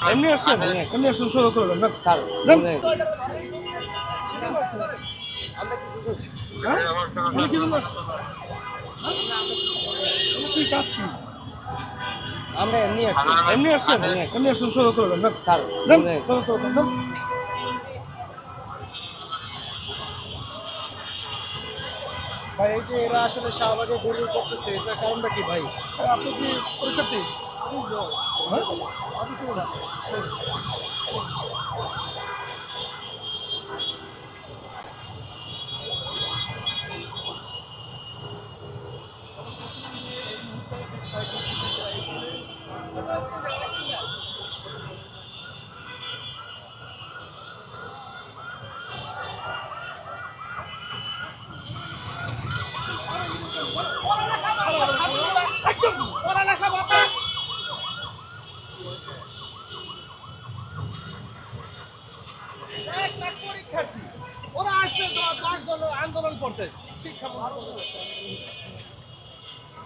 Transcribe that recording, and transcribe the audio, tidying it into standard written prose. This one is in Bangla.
এমনি আসছেন এমনি আসছেন সোজা চলে যান স্যার নেন। বলে হ্যাঁ উনি কি জন্য আসছেন? কি কাজ কি আমরা এমনি আসছি এমনি আসছেন এমনি আসছেন সোজা চলে যান স্যার নেন বলে সোজা চলে যান নেন। ভাই এই যে এরা আসলে শাহবাগে গরু করতেছে এটার কারণটা কি ভাই? আপনি কি পরীক্ষার্থী? হ্যাঁ? ওরা আসছে আন্দোলন করতে শিক্ষা